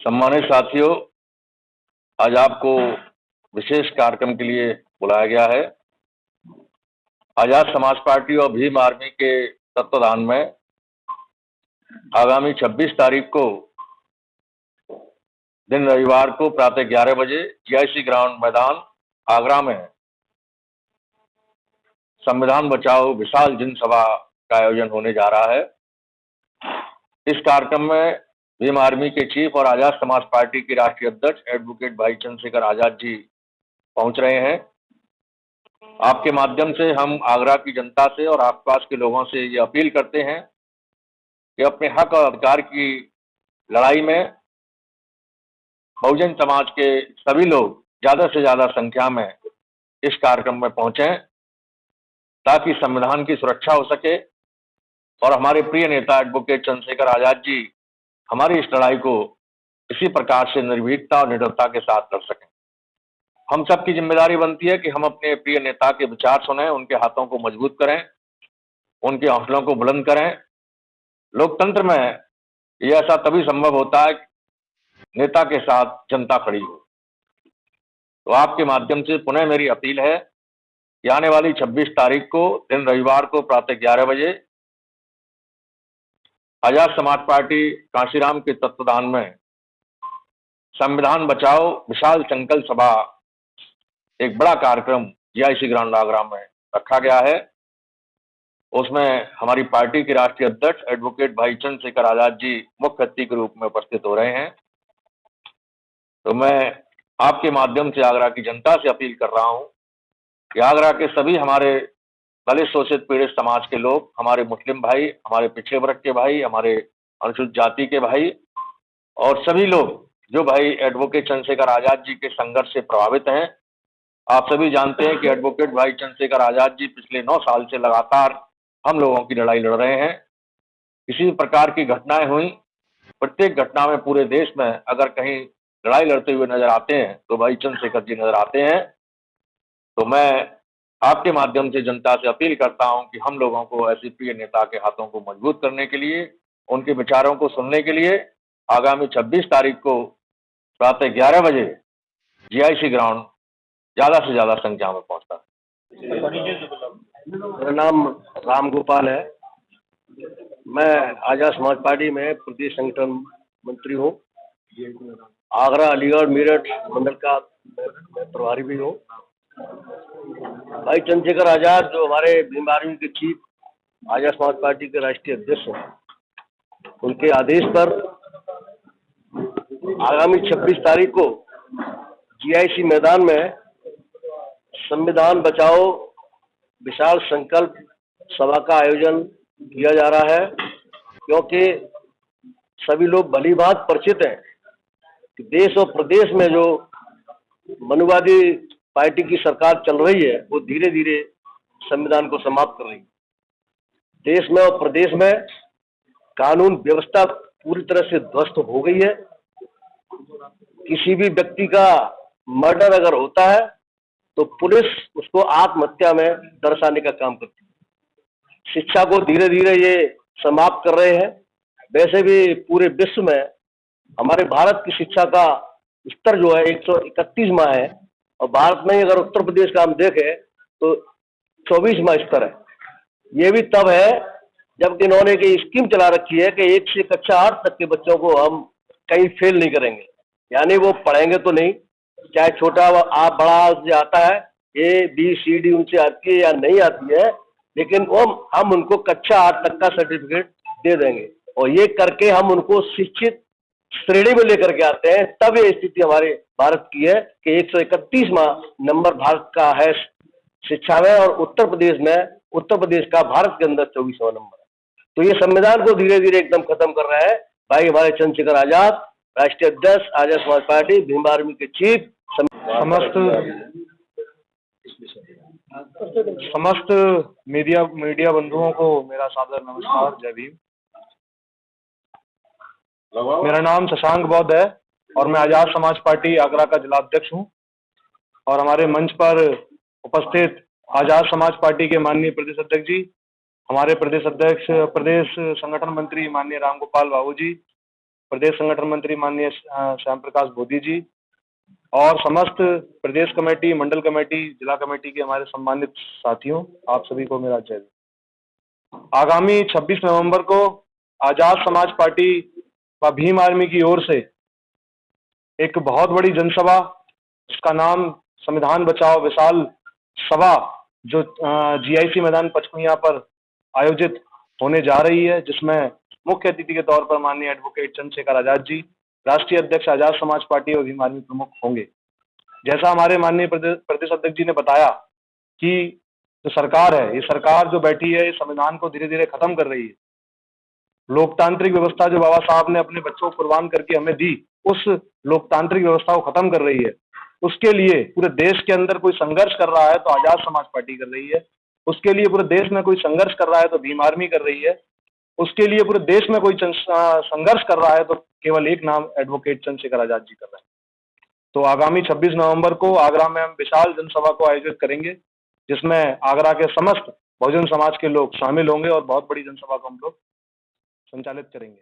सम्मानित साथियों, आज आपको विशेष कार्यक्रम के लिए बुलाया गया है। आजाद समाज पार्टी और भीम आर्मी के तत्वाधान में आगामी 26 तारीख को दिन रविवार को प्रातः 11 बजे जीआईसी ग्राउंड मैदान आगरा में संविधान बचाओ विशाल जनसभा का आयोजन होने जा रहा है। इस कार्यक्रम में भीम आर्मी के चीफ और आजाद समाज पार्टी के राष्ट्रीय अध्यक्ष एडवोकेट भाई चंद्रशेखर आजाद जी पहुंच रहे हैं। आपके माध्यम से हम आगरा की जनता से और आसपास के लोगों से ये अपील करते हैं कि अपने हक और अधिकार की लड़ाई में बहुजन समाज के सभी लोग ज्यादा से ज्यादा संख्या में इस कार्यक्रम में पहुंचें ताकि संविधान की सुरक्षा हो सके और हमारे प्रिय नेता एडवोकेट चंद्रशेखर आजाद जी हमारी इस लड़ाई को इसी प्रकार से निर्भीकता और निडरता के साथ लड़ सकें। हम सबकी जिम्मेदारी बनती है कि हम अपने प्रिय नेता के विचार सुनें, उनके हाथों को मजबूत करें, उनके हौसलों को बुलंद करें। लोकतंत्र में यह ऐसा तभी संभव होता है नेता के साथ जनता खड़ी हो। तो आपके माध्यम से पुनः मेरी अपील है कि आने वाली 26 तारीख को दिन रविवार को प्रातः 11 बजे आजाद समाज पार्टी कांशीराम के तत्वाधान में संविधान बचाओ विशाल संकल्प सभा एक बड़ा कार्यक्रम जीआईसी ग्राउंड आगरा में रखा गया है। उसमें हमारी पार्टी के राष्ट्रीय अध्यक्ष एडवोकेट भाई चंद्रशेखर आजाद जी मुख्य अतिथि के रूप में उपस्थित हो रहे हैं। तो मैं आपके माध्यम से आगरा की जनता से अपील कर रहा हूं कि आगरा के सभी हमारे दलित शोषित पीड़ित समाज के लोग, हमारे मुस्लिम भाई, हमारे पिछड़े वर्ग के भाई, हमारे अनुसूचित जाति के भाई और सभी लोग जो भाई एडवोकेट चंद्रशेखर आजाद जी के संघर्ष से प्रभावित हैं। आप सभी जानते हैं कि एडवोकेट भाई चंद्रशेखर आजाद जी पिछले 9 साल से लगातार हम लोगों की लड़ाई लड़ रहे हैं। किसी प्रकार की घटनाएं हुई, प्रत्येक घटना में पूरे देश में अगर कहीं लड़ाई लड़ते हुए नजर आते हैं तो भाई चंद्रशेखर जी नजर आते हैं। तो मैं आपके माध्यम से जनता से अपील करता हूं कि हम लोगों को ऐसे प्रिय नेता के हाथों को मजबूत करने के लिए, उनके विचारों को सुनने के लिए आगामी 26 तारीख को प्रातः 11 बजे जीआईसी ग्राउंड ज्यादा से ज्यादा संख्या में पहुंचता है। मेरा नाम राम गोपाल है। मैं आजाद समाज पार्टी में प्रदेश संगठन मंत्री हूँ। आगरा, अलीगढ़, मेरठ मंडल का मैं प्रभारी भी हूँ। भाई चंद्रशेखर आजाद जो हमारे भीम आर्मी के चीफ आजाद समाज पार्टी के राष्ट्रीय अध्यक्ष हैं, उनके आदेश पर आगामी 26 तारीख को जीआईसी मैदान में संविधान बचाओ विशाल संकल्प सभा का आयोजन किया जा रहा है, क्योंकि सभी लोग भली बात परिचित हैं कि देश और प्रदेश में जो मनुवादी पार्टी की सरकार चल रही है वो धीरे धीरे संविधान को समाप्त कर रही है। देश में और प्रदेश में कानून व्यवस्था पूरी तरह से ध्वस्त हो गई है। किसी भी व्यक्ति का मर्डर अगर होता है तो पुलिस उसको आत्महत्या में दर्शाने का काम करती है। शिक्षा को धीरे धीरे ये समाप्त कर रहे हैं। वैसे भी पूरे विश्व में हमारे भारत की शिक्षा का स्तर जो है 131वां है और भारत में अगर उत्तर प्रदेश का हम देखें तो 24वां स्तर है। ये भी तब है जब इन्होंने की स्कीम चला रखी है कि 1 से कक्षा 8 तक के बच्चों को हम कहीं फेल नहीं करेंगे, यानी वो पढ़ेंगे तो नहीं, चाहे छोटा आप बड़ा से आता है ABCD उनसे आती है या नहीं आती है, लेकिन वो हम उनको कक्षा 8 तक का सर्टिफिकेट दे देंगे और ये करके हम उनको शिक्षित श्रेणी में लेकर के आते हैं। तब ये स्थिति हमारे भारत की है कि 131वां नंबर भारत का है शिक्षा में और उत्तर प्रदेश का भारत के अंदर 24वां नंबर है। तो ये संविधान को धीरे धीरे एकदम खत्म कर रहा है। भाई हमारे चंद्रशेखर आजाद राष्ट्रीय अध्यक्ष आजाद समाज पार्टी भीम आर्मी के चीफ समस्त मीडिया बंधुओं को मेरा सादर नमस्कार, जय भीम। मेरा नाम शशांक बौद्ध है और मैं आजाद समाज पार्टी आगरा का जिला अध्यक्ष हूँ और हमारे मंच पर उपस्थित आजाद समाज पार्टी के माननीय प्रदेश अध्यक्ष जी, हमारे प्रदेश अध्यक्ष, प्रदेश संगठन मंत्री माननीय राम गोपाल बाबू जी, प्रदेश संगठन मंत्री माननीय श्याम प्रकाश बोधी जी और समस्त प्रदेश कमेटी, मंडल कमेटी, जिला कमेटी के हमारे सम्मानित साथियों, आप सभी को मेरा जय हिंद। आगामी 26 नवंबर को आजाद समाज पार्टी व भीम आर्मी की ओर से एक बहुत बड़ी जनसभा, जिसका नाम संविधान बचाओ विशाल सभा, जो जीआईसी मैदान पचकुइयां पर आयोजित होने जा रही है, जिसमें मुख्य अतिथि के तौर पर माननीय एडवोकेट चंद्रशेखर आजाद जी, राष्ट्रीय अध्यक्ष आजाद समाज पार्टी और भीम आर्मी प्रमुख होंगे। जैसा हमारे माननीय प्रदेश अध्यक्ष जी ने बताया कि जो सरकार है, ये सरकार जो बैठी है, ये संविधान को धीरे धीरे खत्म कर रही है। लोकतांत्रिक व्यवस्था जो बाबा साहब ने अपने बच्चों को कुर्बान करके हमें दी, उस लोकतांत्रिक व्यवस्था को खत्म कर रही है। उसके लिए पूरे देश के अंदर कोई संघर्ष कर रहा है तो आजाद समाज पार्टी कर रही है, उसके लिए पूरे देश में कोई संघर्ष कर रहा है तो भीम आर्मी कर रही है, उसके लिए पूरे देश में कोई संघर्ष कर रहा है तो केवल एक नाम एडवोकेट चंद्रशेखर आजाद जी कर रहे हैं। तो आगामी 26 नवंबर को आगरा में हम विशाल जनसभा को आयोजित करेंगे, जिसमें आगरा के समस्त बहुजन समाज के लोग शामिल होंगे और बहुत बड़ी जनसभा को हम लोग संचालित करेंगे।